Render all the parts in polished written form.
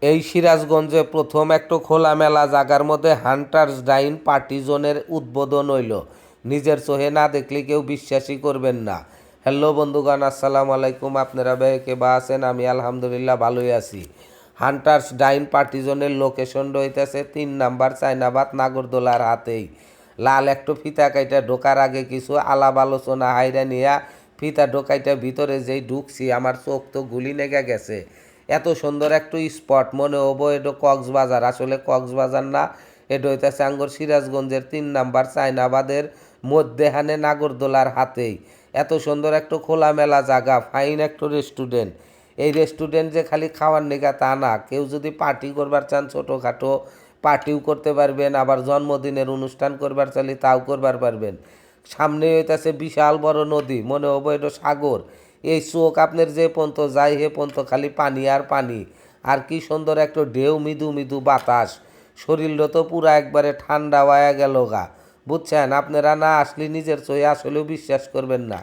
এই সিরাজগঞ্জে প্রথম একটা খোলামেলা জায়গার মধ্যে হান্টার্স ডাইন পার্টি জোনের উদ্বোধন হইল। নিজের চোখে না দেখলে কেউ বিশ্বাসই করবেন না। হ্যালো বন্ধুগণ, আসসালামু আলাইকুম। আপনারা কে বা আছেন? আমি আলহামদুলিল্লাহ ভালোই আছি। হান্টার্স ডাইন পার্টি জোনের লোকেশন রইতেছে 3 নাম্বার চাইনাবাদ নাগরদোলার হাতেই। লাল একটু ফিতা কাইটা ঢোকার আগে কিছু আলাপ আলোচনা হাইরা নিয়া ফিতা ঢোকাইটা ভিতরে যেই ঢুকছি আমার চোখ তো গুলি নেগে গেছে। এত সুন্দর একটু স্পট মনে হবো এটা কক্সবাজার, আসলে কক্সবাজার না, এটা হইতেছে আঙ্গর সিরাজগঞ্জের 3 নাম্বার চাইনাবাদের মধ্যেখানে নাগরদোলার হাতেই। এত সুন্দর একটু খোলামেলা জায়গা, ফাইন একটু রেস্টুরেন্ট। এই রেস্টুরেন্ট যে খালি খাওয়ার নিগা তা না, কেউ যদি পার্টি করবার চান ছোটোখাটো পার্টিও করতে পারবেন, আবার জন্মদিনের অনুষ্ঠান করবার চাইলে তাও করবার পারবেন। সামনে হইতেছে বিশাল বড় নদী, মনে হবো এটা সাগর। এই চোখ আপনার যে পর্যন্ত যায় হে পর্যন্ত খালি পানি আর পানি। আর কি সুন্দর একটা ঢেউ, মৃদু মৃদু বাতাস, শরীরটা তো পুরা একবারে ঠান্ডা হয়ে গেল গা। বুঝছেন, আপনারা না আসলে নিজের চোখে আসলেও বিশ্বাস করবেন না।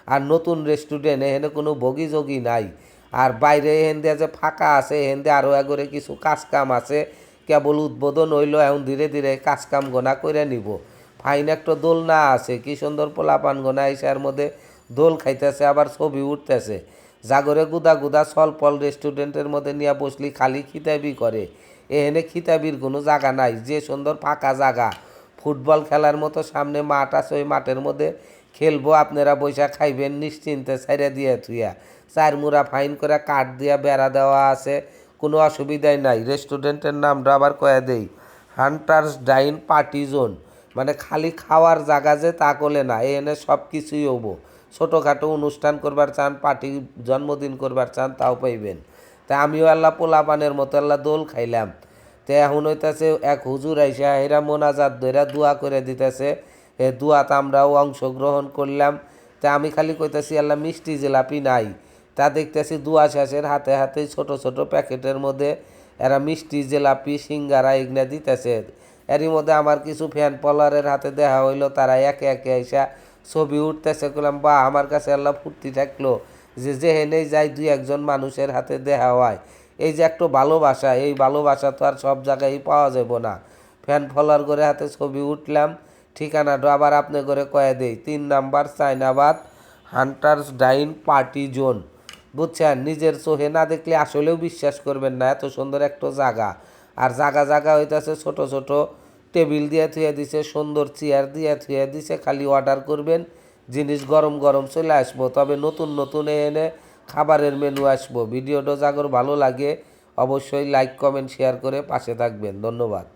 আর নতুন রেস্টুরেন্ট, এখানে কোনো বগি যোগী নাই। আর বাইরে এখান দিয়ে যে ফাঁকা আছে, এখান দিয়ে আরও একরে কিছু কাজকাম আছে, কেবল উদ্বোধন হইল, এখন ধীরে ধীরে কাজকাম গোনা করে নিব। ফাইন একটা দোলনা আছে, কি সুন্দর পোলাপান গোনা এর মধ্যে দোল খাইতেছে, আবার ছবি উঠতেছে। জাগরে গুদা গুদা সলপল রেস্টুরেন্টের মধ্যে নিয়ে বসলি খালি খিতাবি করে। এখানে খিতাবির কোনো জায়গা নাই, যে সুন্দর ফাঁকা জায়গা। ফুটবল খেলার মতো সামনে মাঠ আছে, ওই মাঠের মধ্যে খেলবো, আপনারা বৈশা খাইবেন নিশ্চিন্তে, ছাইরা দিয়ে থুইয়া। চার মুড়া ফাইন করে কাঠ দিয়া বেড়া দেওয়া আছে, কোনো অসুবিধাই নাই। রেস্টুরেন্টের নামটা আবার কয়ে দেই, হান্টার্স ডাইন পার্টি জোন। মানে খালি খাওয়ার জায়গা যে তা করলে না, এখানে সব কিছুই হবো। ছোটোখাটো অনুষ্ঠান করবার চান, পার্টি জন্মদিন করবার চান, তাও পাইবেন। তা আমিও আল্লাহ পোলাপানের মতো আল্লাহ দোল খাইলাম। তো এখন হইতেছে এক হুজুর আইসা এরা মোনাজাত ধইরা দোয়া করে দিতেছে। এ দোয়াতে আমরাও অংশগ্রহণ করলাম। তা আমি খালি কইতেছি আল্লাহ মিষ্টি জিলাপি নাই। তা দেখতেছি দোয়া শেষের হাতে হাতে ছোট ছোট প্যাকেটের মধ্যে এরা মিষ্টি জিলাপি সিঙ্গারা এগুলা দিতেছে। এরই মধ্যে আমার কিছু ফ্যান ফলোয়ারের হাতে দেখা হইলো, তারা একে একে আইসা ছবি উঠতেছে। করলাম বা আমার কাছে আল্লাহ ফুর্তি থাকলো যে যেহেনেই যাই দুই একজন মানুষের হাতে দেখা হয়। এই যে একটু ভালোবাসা, এই ভালোবাসা তো আর সব জায়গায় পাওয়া যাব না। ফ্যান ফলোয়ার করে হাতে ছবি উঠলাম। ঠিকানাটা আবার আপনি করে কয়ে দেই, 3 নাম্বার চাইনাবাদ হান্টার্স ডাইন পার্টি জোন। বুঝছেন, নিজের চোখে না দেখলে আসলেও বিশ্বাস করবেন না, এত সুন্দর একটা জায়গা। আর জায়গা জায়গা হইতেছে ছোট ছোট টেবিল দিয়ে থুয়ে দিছে, সুন্দর চেয়ার দিয়ে থুয়ে দিছে, খালি অর্ডার করবেন, জিনিস গরম গরম চলে আসবো। তবে নতুন নতুন এনে খাবারের মেনু আসবো। ভিডিওটা জাগর ভালো লাগে অবশ্যই লাইক কমেন্ট শেয়ার করে পাশে থাকবেন। ধন্যবাদ।